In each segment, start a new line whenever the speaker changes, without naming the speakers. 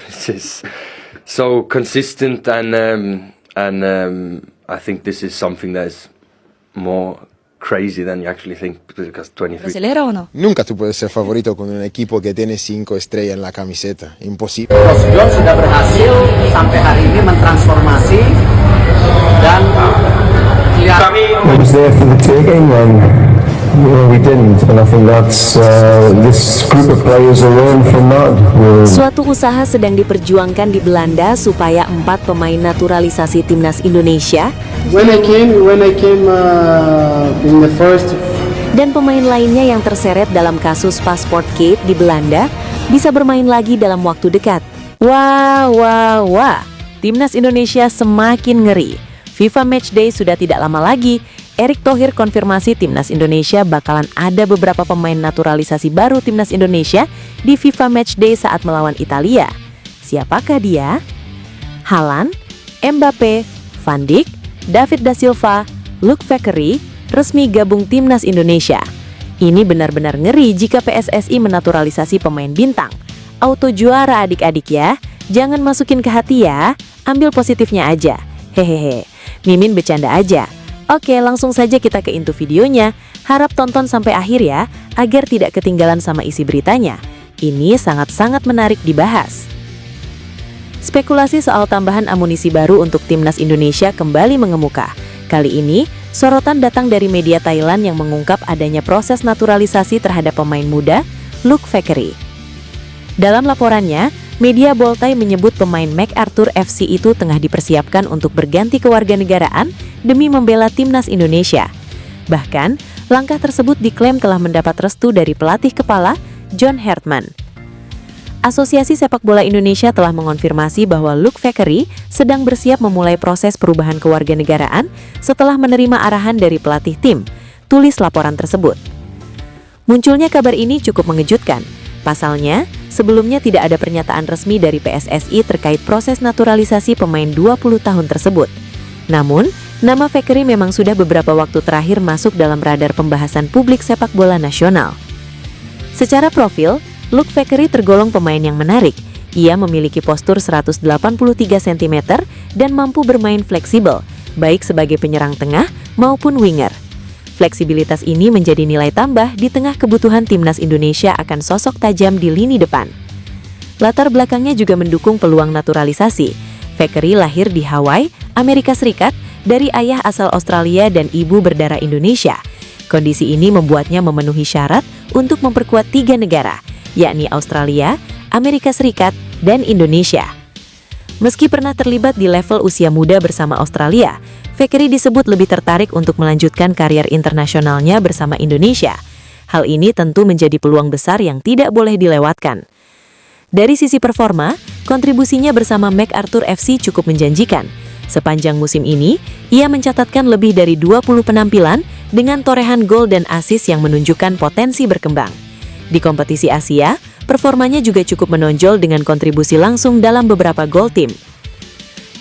This is so consistent, and I think this is something that is more crazy than you actually think, because 23.
¿Brasileiro o no?
Nunca tú puedes ser favorito con un equipo que tiene 5 estrellas en la camiseta. Imposible.
Coach John sudah berhasil sampai hari ini mentransformasi dan
It was there for the taking, and we didn't. And I think that's this group of players will learn from that.
Suatu usaha sedang diperjuangkan di Belanda supaya 4 pemain naturalisasi timnas Indonesia
When I came in the first.
dan pemain lainnya yang terseret dalam kasus Passport Gate di Belanda bisa bermain lagi dalam waktu dekat. Wah, timnas Indonesia semakin ngeri. FIFA Matchday sudah tidak lama lagi. Erick Thohir konfirmasi timnas Indonesia bakalan ada beberapa pemain naturalisasi baru timnas Indonesia di FIFA Matchday saat melawan Italia. Siapakah dia? Haaland, Mbappe, Van Dijk, David da Silva, Luke Fekkery resmi gabung timnas Indonesia. Ini benar-benar ngeri jika PSSI menaturalisasi pemain bintang. Auto juara adik-adik ya. Jangan masukin ke hati ya. Ambil positifnya aja. Hehehe. Mimin bercanda aja. Oke, langsung saja kita ke intu videonya. Harap tonton sampai akhir ya, agar tidak ketinggalan sama isi beritanya. Ini sangat-sangat menarik dibahas. Spekulasi soal tambahan amunisi baru untuk timnas Indonesia kembali mengemuka. Kali ini, sorotan datang dari media Thailand yang mengungkap adanya proses naturalisasi terhadap pemain muda, Luke Fekkery. Dalam laporannya, media Boltai menyebut pemain MacArthur FC itu tengah dipersiapkan untuk berganti kewarganegaraan demi membela timnas Indonesia. Bahkan, langkah tersebut diklaim telah mendapat restu dari pelatih kepala, John Hartman. Asosiasi Sepak Bola Indonesia telah mengonfirmasi bahwa Luke Fekkery sedang bersiap memulai proses perubahan kewarganegaraan setelah menerima arahan dari pelatih tim, tulis laporan tersebut. Munculnya kabar ini cukup mengejutkan. Pasalnya, sebelumnya tidak ada pernyataan resmi dari PSSI terkait proses naturalisasi pemain 20 tahun tersebut. Namun, nama Fekkery memang sudah beberapa waktu terakhir masuk dalam radar pembahasan publik sepak bola nasional. Secara profil, Luke Fekkery tergolong pemain yang menarik. Ia memiliki postur 183 cm dan mampu bermain fleksibel, baik sebagai penyerang tengah maupun winger. Fleksibilitas ini menjadi nilai tambah di tengah kebutuhan timnas Indonesia akan sosok tajam di lini depan. Latar belakangnya juga mendukung peluang naturalisasi. Fekkery lahir di Hawaii, Amerika Serikat, dari ayah asal Australia dan ibu berdarah Indonesia. Kondisi ini membuatnya memenuhi syarat untuk memperkuat 3 negara, yakni Australia, Amerika Serikat, dan Indonesia. Meski pernah terlibat di level usia muda bersama Australia, Fekkery disebut lebih tertarik untuk melanjutkan karier internasionalnya bersama Indonesia. Hal ini tentu menjadi peluang besar yang tidak boleh dilewatkan. Dari sisi performa, kontribusinya bersama MacArthur FC cukup menjanjikan. Sepanjang musim ini, ia mencatatkan lebih dari 20 penampilan dengan torehan gol dan assist yang menunjukkan potensi berkembang. Di kompetisi Asia, performanya juga cukup menonjol dengan kontribusi langsung dalam beberapa gol tim.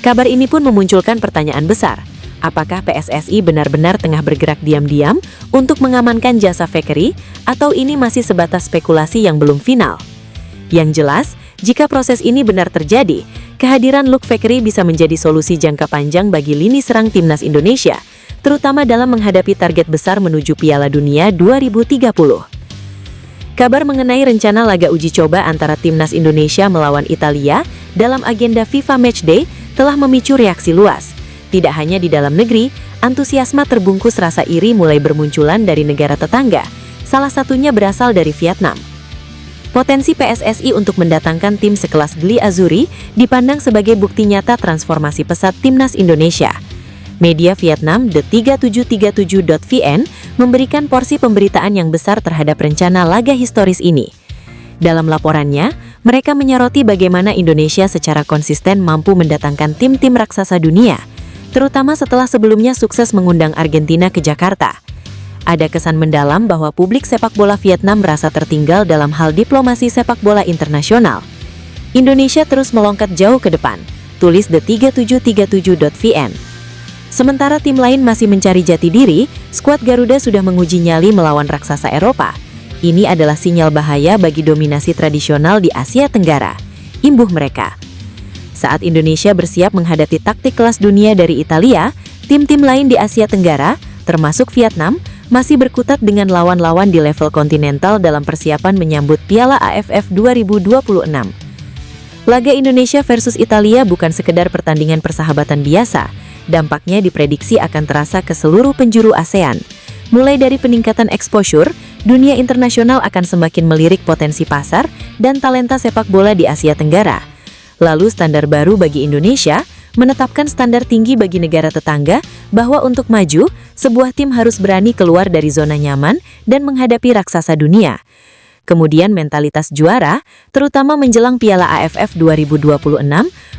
Kabar ini pun memunculkan pertanyaan besar. Apakah PSSI benar-benar tengah bergerak diam-diam untuk mengamankan jasa Fekkery, atau ini masih sebatas spekulasi yang belum final? Yang jelas, jika proses ini benar terjadi, kehadiran Luke Fekkery bisa menjadi solusi jangka panjang bagi lini serang timnas Indonesia, terutama dalam menghadapi target besar menuju Piala Dunia 2030. Kabar mengenai rencana laga uji coba antara timnas Indonesia melawan Italia dalam agenda FIFA Matchday telah memicu reaksi luas. Tidak hanya di dalam negeri, antusiasme terbungkus rasa iri mulai bermunculan dari negara tetangga, salah satunya berasal dari Vietnam. Potensi PSSI untuk mendatangkan tim sekelas Gli Azuri dipandang sebagai bukti nyata transformasi pesat timnas Indonesia. Media Vietnam The3737.vn memberikan porsi pemberitaan yang besar terhadap rencana laga historis ini. Dalam laporannya, mereka menyoroti bagaimana Indonesia secara konsisten mampu mendatangkan tim-tim raksasa dunia, terutama setelah sebelumnya sukses mengundang Argentina ke Jakarta. Ada kesan mendalam bahwa publik sepak bola Vietnam merasa tertinggal dalam hal diplomasi sepak bola internasional. Indonesia terus melongkat jauh ke depan, tulis The3737.vn. Sementara tim lain masih mencari jati diri, skuad Garuda sudah menguji nyali melawan raksasa Eropa. Ini adalah sinyal bahaya bagi dominasi tradisional di Asia Tenggara. imbuh mereka. Saat Indonesia bersiap menghadapi taktik kelas dunia dari Italia, tim-tim lain di Asia Tenggara, termasuk Vietnam, masih berkutat dengan lawan-lawan di level kontinental dalam persiapan menyambut Piala AFF 2026. Laga Indonesia versus Italia bukan sekedar pertandingan persahabatan biasa, dampaknya diprediksi akan terasa ke seluruh penjuru ASEAN. Mulai dari peningkatan exposure, dunia internasional akan semakin melirik potensi pasar dan talenta sepak bola di Asia Tenggara. Lalu standar baru bagi Indonesia, menetapkan standar tinggi bagi negara tetangga bahwa untuk maju, sebuah tim harus berani keluar dari zona nyaman dan menghadapi raksasa dunia. Kemudian mentalitas juara, terutama menjelang Piala AFF 2026,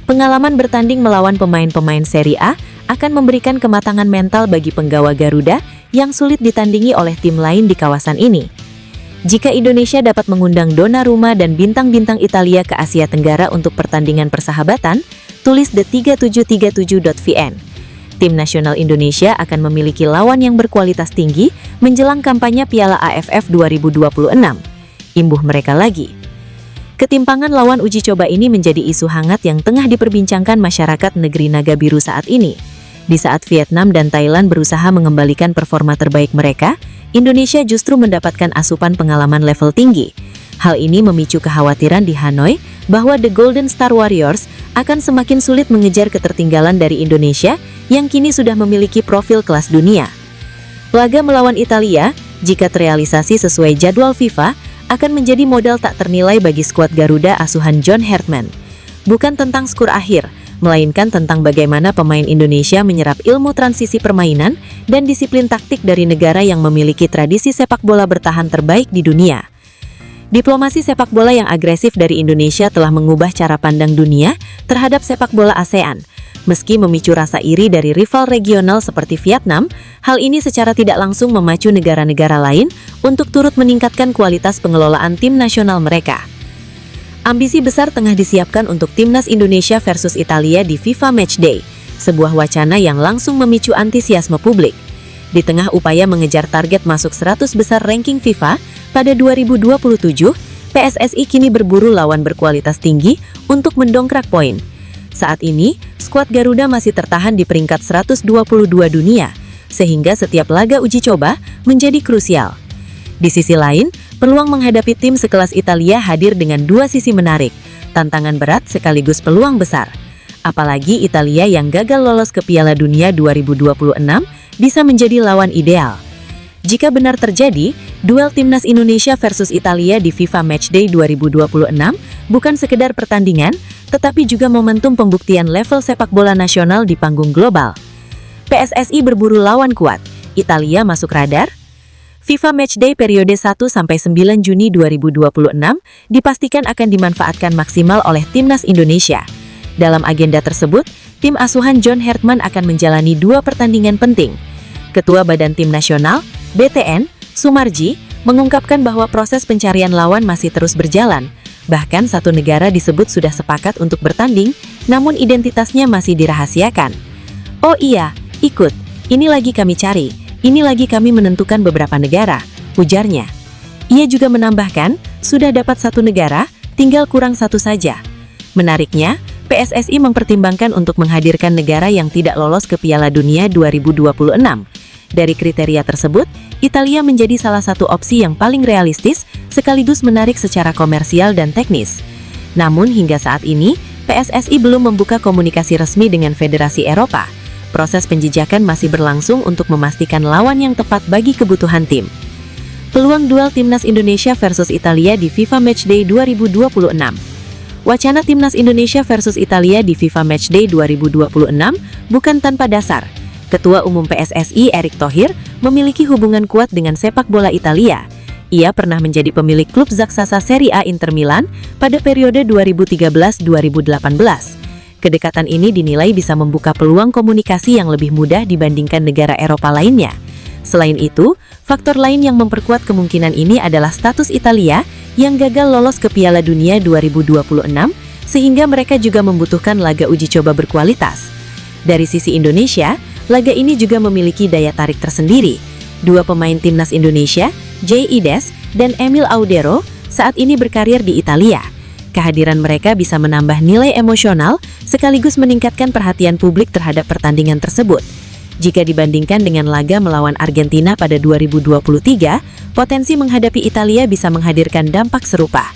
pengalaman bertanding melawan pemain-pemain Serie A akan memberikan kematangan mental bagi penggawa Garuda yang sulit ditandingi oleh tim lain di kawasan ini. Jika Indonesia dapat mengundang Donnarumma dan bintang-bintang Italia ke Asia Tenggara untuk pertandingan persahabatan, tulis the3737.vn. Tim nasional Indonesia akan memiliki lawan yang berkualitas tinggi menjelang kampanye Piala AFF 2026. Imbuh mereka lagi. Ketimpangan lawan uji coba ini menjadi isu hangat yang tengah diperbincangkan masyarakat negeri Naga Biru saat ini. Di saat Vietnam dan Thailand berusaha mengembalikan performa terbaik mereka, Indonesia justru mendapatkan asupan pengalaman level tinggi. Hal ini memicu kekhawatiran di Hanoi bahwa The Golden Star Warriors akan semakin sulit mengejar ketertinggalan dari Indonesia yang kini sudah memiliki profil kelas dunia. Laga melawan Italia, jika terrealisasi sesuai jadwal FIFA, akan menjadi modal tak ternilai bagi skuad Garuda asuhan John Hartman. Bukan tentang skor akhir, melainkan tentang bagaimana pemain Indonesia menyerap ilmu transisi permainan dan disiplin taktik dari negara yang memiliki tradisi sepak bola bertahan terbaik di dunia. Diplomasi sepak bola yang agresif dari Indonesia telah mengubah cara pandang dunia terhadap sepak bola ASEAN. Meski memicu rasa iri dari rival regional seperti Vietnam, hal ini secara tidak langsung memacu negara-negara lain untuk turut meningkatkan kualitas pengelolaan tim nasional mereka. Ambisi besar tengah disiapkan untuk timnas Indonesia versus Italia di FIFA Matchday, sebuah wacana yang langsung memicu antusiasme publik. Di tengah upaya mengejar target masuk 100 besar ranking FIFA pada 2027, PSSI kini berburu lawan berkualitas tinggi untuk mendongkrak poin. Saat ini, skuad Garuda masih tertahan di peringkat 122 dunia, sehingga setiap laga uji coba menjadi krusial. Di sisi lain, peluang menghadapi tim sekelas Italia hadir dengan dua sisi menarik, tantangan berat sekaligus peluang besar. Apalagi Italia yang gagal lolos ke Piala Dunia 2026 bisa menjadi lawan ideal. Jika benar terjadi, duel timnas Indonesia versus Italia di FIFA Matchday 2026 bukan sekedar pertandingan, tetapi juga momentum pembuktian level sepak bola nasional di panggung global. PSSI berburu lawan kuat, Italia masuk radar. FIFA Matchday periode 1-9 Juni 2026 dipastikan akan dimanfaatkan maksimal oleh timnas Indonesia. Dalam agenda tersebut, tim asuhan John Hartman akan menjalani dua pertandingan penting. Ketua Badan Tim Nasional, BTN, Sumarji, mengungkapkan bahwa proses pencarian lawan masih terus berjalan. Bahkan satu negara disebut sudah sepakat untuk bertanding, namun identitasnya masih dirahasiakan. "Oh iya, ikut. Ini lagi kami cari. Ini lagi kami menentukan beberapa negara," ujarnya. Ia juga menambahkan, sudah dapat satu negara, tinggal kurang satu saja. Menariknya, PSSI mempertimbangkan untuk menghadirkan negara yang tidak lolos ke Piala Dunia 2026. Dari kriteria tersebut, Italia menjadi salah satu opsi yang paling realistis sekaligus menarik secara komersial dan teknis. Namun hingga saat ini, PSSI belum membuka komunikasi resmi dengan Federasi Eropa. Proses penjejakan masih berlangsung untuk memastikan lawan yang tepat bagi kebutuhan tim. Peluang duel timnas Indonesia versus Italia di FIFA Matchday 2026. Wacana timnas Indonesia versus Italia di FIFA Matchday 2026 bukan tanpa dasar. Ketua Umum PSSI Erick Thohir memiliki hubungan kuat dengan sepak bola Italia. Ia pernah menjadi pemilik klub raksasa Serie A Inter Milan pada periode 2013-2018. Kedekatan ini dinilai bisa membuka peluang komunikasi yang lebih mudah dibandingkan negara Eropa lainnya. Selain itu, faktor lain yang memperkuat kemungkinan ini adalah status Italia yang gagal lolos ke Piala Dunia 2026, sehingga mereka juga membutuhkan laga uji coba berkualitas. Dari sisi Indonesia, laga ini juga memiliki daya tarik tersendiri. Dua pemain timnas Indonesia, Jay Ides dan Emil Audero, saat ini berkarir di Italia. kehadiran mereka bisa menambah nilai emosional sekaligus meningkatkan perhatian publik terhadap pertandingan tersebut. Jika dibandingkan dengan laga melawan Argentina pada 2023, potensi menghadapi Italia bisa menghadirkan dampak serupa.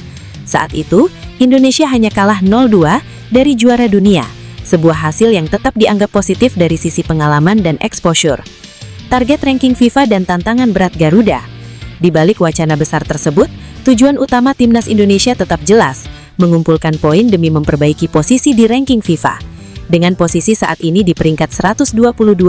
Saat itu, Indonesia hanya kalah 0-2 dari juara dunia, sebuah hasil yang tetap dianggap positif dari sisi pengalaman dan exposure. Target ranking FIFA dan tantangan berat Garuda. Di balik wacana besar tersebut, tujuan utama timnas Indonesia tetap jelas, mengumpulkan poin demi memperbaiki posisi di ranking FIFA. Dengan posisi saat ini di peringkat 122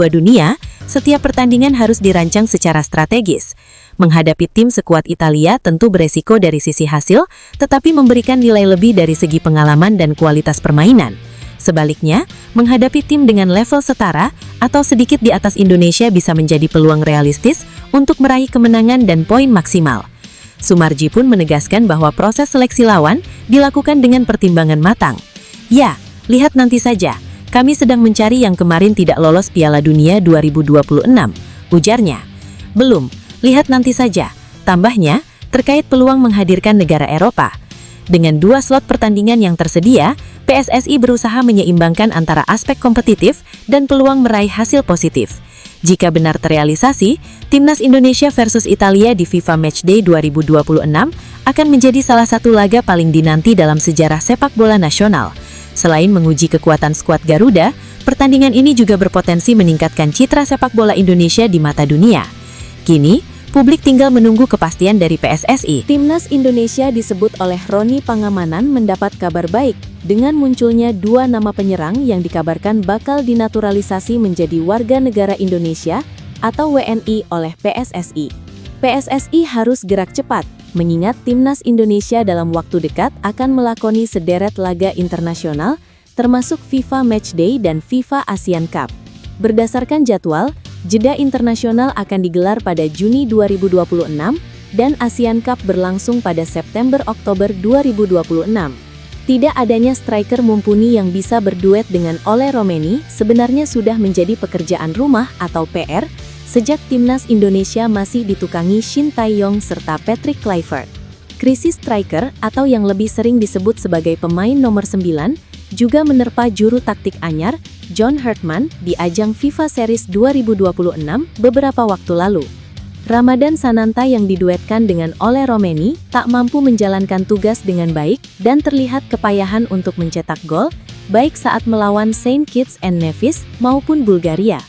dunia, setiap pertandingan harus dirancang secara strategis. Menghadapi tim sekuat Italia tentu beresiko dari sisi hasil, tetapi memberikan nilai lebih dari segi pengalaman dan kualitas permainan. Sebaliknya, menghadapi tim dengan level setara atau sedikit di atas Indonesia bisa menjadi peluang realistis untuk meraih kemenangan dan poin maksimal. Sumarji pun menegaskan bahwa proses seleksi lawan dilakukan dengan pertimbangan matang. Ya, lihat nanti saja. Kami sedang mencari yang kemarin tidak lolos Piala Dunia 2026, ujarnya. Belum, lihat nanti saja. Tambahnya, terkait peluang menghadirkan negara Eropa. Dengan 2 slot pertandingan yang tersedia, PSSI berusaha menyeimbangkan antara aspek kompetitif dan peluang meraih hasil positif. Jika benar terrealisasi, Timnas Indonesia versus Italia di FIFA Matchday 2026 akan menjadi salah satu laga paling dinanti dalam sejarah sepak bola nasional. Selain menguji kekuatan skuad Garuda, pertandingan ini juga berpotensi meningkatkan citra sepak bola Indonesia di mata dunia. Kini, publik tinggal menunggu kepastian dari PSSI.
Timnas Indonesia disebut oleh Roni Pangamanan mendapat kabar baik dengan munculnya 2 nama penyerang yang dikabarkan bakal dinaturalisasi menjadi warga negara Indonesia atau WNI oleh PSSI. PSSI harus gerak cepat, mengingat Timnas Indonesia dalam waktu dekat akan melakoni sederet laga internasional, termasuk FIFA Matchday dan FIFA ASEAN Cup. Berdasarkan jadwal, jeda internasional akan digelar pada Juni 2026 dan ASEAN Cup berlangsung pada September-Oktober 2026. Tidak adanya striker mumpuni yang bisa berduet dengan Ole Romeni sebenarnya sudah menjadi pekerjaan rumah atau PR, sejak Timnas Indonesia masih ditukangi Shin Tae-yong serta Patrick Kluivert. Krisis striker atau yang lebih sering disebut sebagai pemain nomor 9 juga menerpa juru taktik anyar John Hartman di ajang FIFA Series 2026 beberapa waktu lalu. Ramadan Sananta yang diduetkan dengan Ole Romeni tak mampu menjalankan tugas dengan baik dan terlihat kepayahan untuk mencetak gol, baik saat melawan Saint Kitts and Nevis maupun Bulgaria.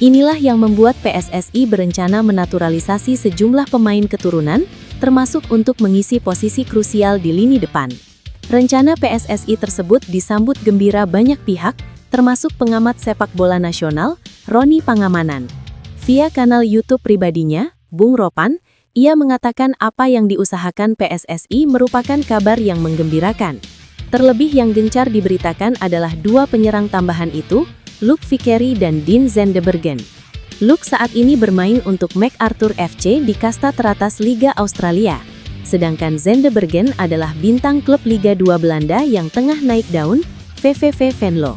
Inilah yang membuat PSSI berencana menaturalisasi sejumlah pemain keturunan, termasuk untuk mengisi posisi krusial di lini depan. Rencana PSSI tersebut disambut gembira banyak pihak, termasuk pengamat sepak bola nasional, Roni Pangamanan. Via kanal YouTube pribadinya, Bung Ropan, ia mengatakan apa yang diusahakan PSSI merupakan kabar yang menggembirakan. Terlebih yang gencar diberitakan adalah 2 penyerang tambahan itu, Luc Vickers dan Dean Zendebergen. Luc saat ini bermain untuk MacArthur FC di kasta teratas Liga Australia. Sedangkan Zendebergen adalah bintang klub Liga 2 Belanda yang tengah naik daun, VVV Venlo.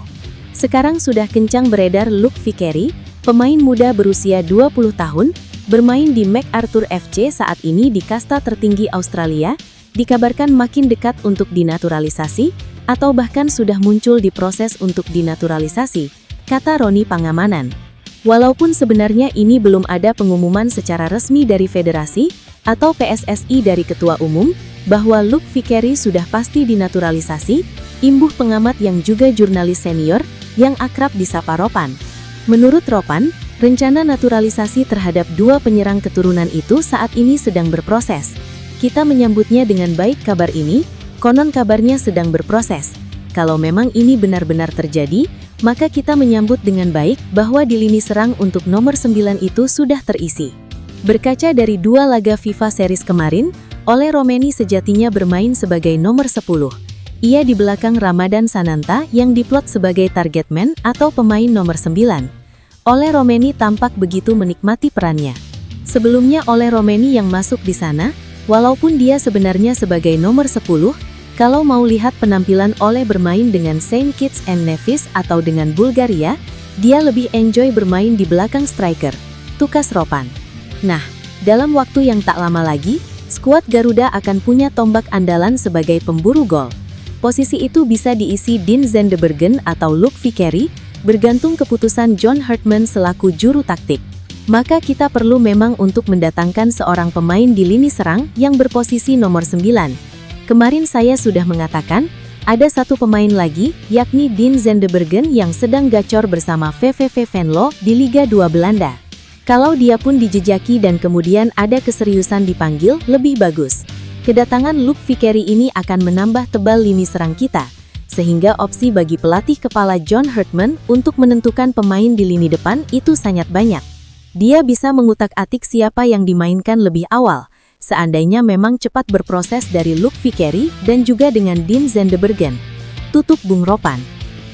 Sekarang sudah kencang beredar Luc Vickers, pemain muda berusia 20 tahun, bermain di MacArthur FC saat ini di kasta tertinggi Australia, dikabarkan makin dekat untuk dinaturalisasi, atau bahkan sudah muncul di proses untuk dinaturalisasi, kata Roni Pangamanan. Walaupun sebenarnya ini belum ada pengumuman secara resmi dari federasi atau PSSI dari ketua umum bahwa Luc Vickers sudah pasti dinaturalisasi, imbuh pengamat yang juga jurnalis senior yang akrab disapa Ropan. Menurut Ropan, rencana naturalisasi terhadap 2 penyerang keturunan itu saat ini sedang berproses. Kita menyambutnya dengan baik kabar ini, konon kabarnya sedang berproses. Kalau memang ini benar-benar terjadi, maka kita menyambut dengan baik bahwa di lini serang untuk nomor 9 itu sudah terisi. Berkaca dari 2 laga FIFA Series kemarin, Ole Romeni sejatinya bermain sebagai nomor 10. Ia di belakang Ramadan Sananta yang diplot sebagai target man atau pemain nomor 9. Ole Romeni tampak begitu menikmati perannya. Sebelumnya Ole Romeni yang masuk di sana, walaupun dia sebenarnya sebagai nomor 10, kalau mau lihat penampilan Ole bermain dengan Saint Kitts and Nevis atau dengan Bulgaria, dia lebih enjoy bermain di belakang striker, tukas Ropan. Nah, dalam waktu yang tak lama lagi, skuad Garuda akan punya tombak andalan sebagai pemburu gol. Posisi itu bisa diisi Dean Zendebergen atau Luc Viquery, bergantung keputusan John Hartman selaku juru taktik. Maka kita perlu memang untuk mendatangkan seorang pemain di lini serang yang berposisi nomor 9. Kemarin saya sudah mengatakan, ada satu pemain lagi, yakni Dean Zendebergen yang sedang gacor bersama VVV Venlo di Liga 2 Belanda. Kalau dia pun dijejaki dan kemudian ada keseriusan dipanggil, lebih bagus. Kedatangan Luc Viquery ini akan menambah tebal lini serang kita, sehingga opsi bagi pelatih kepala John Hartman untuk menentukan pemain di lini depan itu sangat banyak. Dia bisa mengutak-atik siapa yang dimainkan lebih awal, seandainya memang cepat berproses dari Luc Viquery dan juga dengan Dean Zendebergen. Tutup Bung Ropan.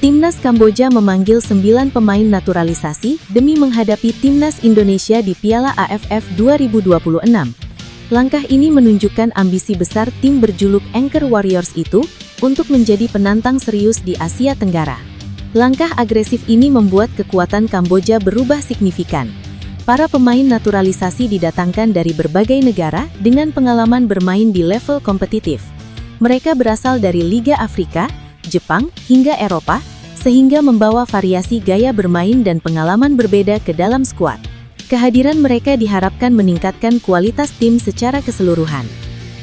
Timnas Kamboja memanggil 9 pemain naturalisasi demi menghadapi Timnas Indonesia di Piala AFF 2026. Langkah ini menunjukkan ambisi besar tim berjuluk Anchor Warriors itu untuk menjadi penantang serius di Asia Tenggara. Langkah agresif ini membuat kekuatan Kamboja berubah signifikan. Para pemain naturalisasi didatangkan dari berbagai negara dengan pengalaman bermain di level kompetitif. Mereka berasal dari Liga Afrika, Jepang, hingga Eropa, sehingga membawa variasi gaya bermain dan pengalaman berbeda ke dalam skuad. Kehadiran mereka diharapkan meningkatkan kualitas tim secara keseluruhan.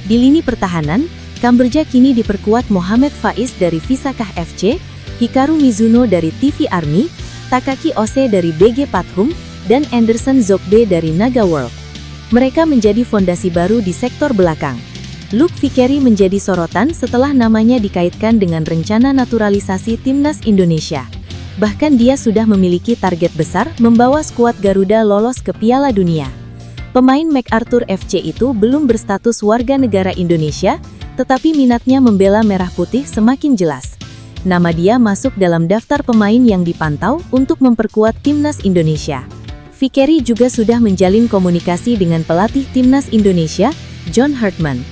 Di lini pertahanan, Kamboja kini diperkuat Mohamed Faiz dari Visakah FC, Hikaru Mizuno dari TV Army, Takaki Ose dari BG Pathum, dan Anderson Zokbe dari Naga World. Mereka menjadi fondasi baru di sektor belakang. Luc Viquery menjadi sorotan setelah namanya dikaitkan dengan rencana naturalisasi Timnas Indonesia. Bahkan dia sudah memiliki target besar membawa skuad Garuda lolos ke Piala Dunia. Pemain MacArthur FC itu belum berstatus warga negara Indonesia, tetapi minatnya membela Merah Putih semakin jelas. Nama dia masuk dalam daftar pemain yang dipantau untuk memperkuat Timnas Indonesia. Viquery juga sudah menjalin komunikasi dengan pelatih Timnas Indonesia, John Hartman.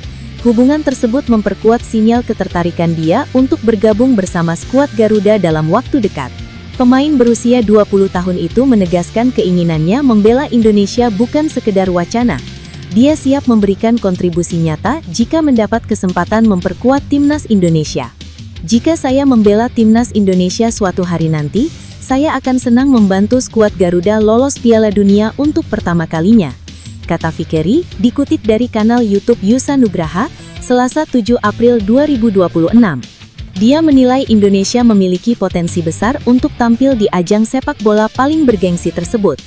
Hubungan tersebut memperkuat sinyal ketertarikan dia untuk bergabung bersama skuad Garuda dalam waktu dekat. Pemain berusia 20 tahun itu menegaskan keinginannya membela Indonesia bukan sekedar wacana. Dia siap memberikan kontribusi nyata jika mendapat kesempatan memperkuat Timnas Indonesia. Jika saya membela Timnas Indonesia suatu hari nanti, saya akan senang membantu skuad Garuda lolos Piala Dunia untuk pertama kalinya, kata Viquery, dikutip dari kanal YouTube Yusa Nugraha, Selasa 7 April 2026. Dia menilai Indonesia memiliki potensi besar untuk tampil di ajang sepak bola paling bergengsi tersebut.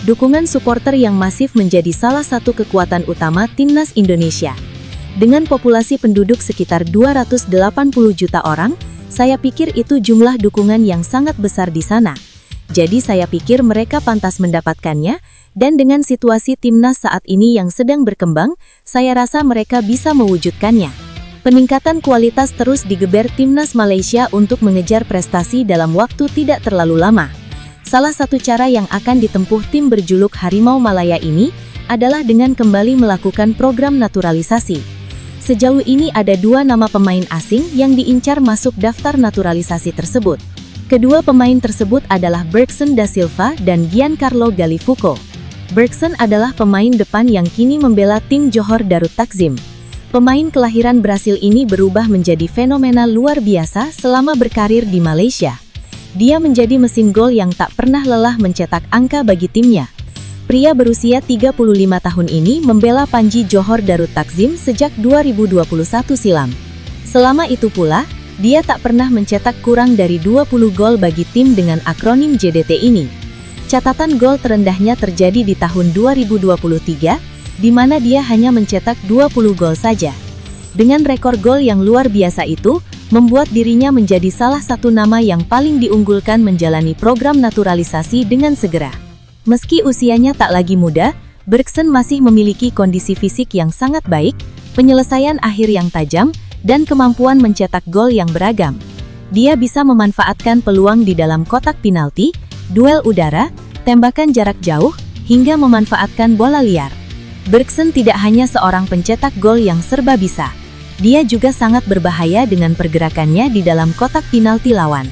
Dukungan supporter yang masif menjadi salah satu kekuatan utama Timnas Indonesia. Dengan populasi penduduk sekitar 280 juta orang, saya pikir itu jumlah dukungan yang sangat besar di sana. Jadi saya pikir mereka pantas mendapatkannya, dan dengan situasi Timnas saat ini yang sedang berkembang, saya rasa mereka bisa mewujudkannya. Peningkatan kualitas terus digeber Timnas Malaysia untuk mengejar prestasi dalam waktu tidak terlalu lama. Salah satu cara yang akan ditempuh tim berjuluk Harimau Malaya ini adalah dengan kembali melakukan program naturalisasi. Sejauh ini ada 2 nama pemain asing yang diincar masuk daftar naturalisasi tersebut. Kedua pemain tersebut adalah Bergson da Silva dan Giancarlo Gallifuco. Bergson adalah pemain depan yang kini membela tim Johor Darut Takzim. Pemain kelahiran Brasil ini berubah menjadi fenomena luar biasa selama berkarir di Malaysia. Dia menjadi mesin gol yang tak pernah lelah mencetak angka bagi timnya. Pria berusia 35 tahun ini membela Panji Johor Darut Takzim sejak 2021 silam. Selama itu pula, dia tak pernah mencetak kurang dari 20 gol bagi tim dengan akronim JDT ini. Catatan gol terendahnya terjadi di tahun 2023, di mana dia hanya mencetak 20 gol saja. Dengan rekor gol yang luar biasa itu, membuat dirinya menjadi salah satu nama yang paling diunggulkan menjalani program naturalisasi dengan segera. Meski usianya tak lagi muda, Bergson masih memiliki kondisi fisik yang sangat baik, penyelesaian akhir yang tajam, dan kemampuan mencetak gol yang beragam. Dia bisa memanfaatkan peluang di dalam kotak penalti, duel udara, tembakan jarak jauh, hingga memanfaatkan bola liar. Bergson tidak hanya seorang pencetak gol yang serba bisa. Dia juga sangat berbahaya dengan pergerakannya di dalam kotak penalti lawan.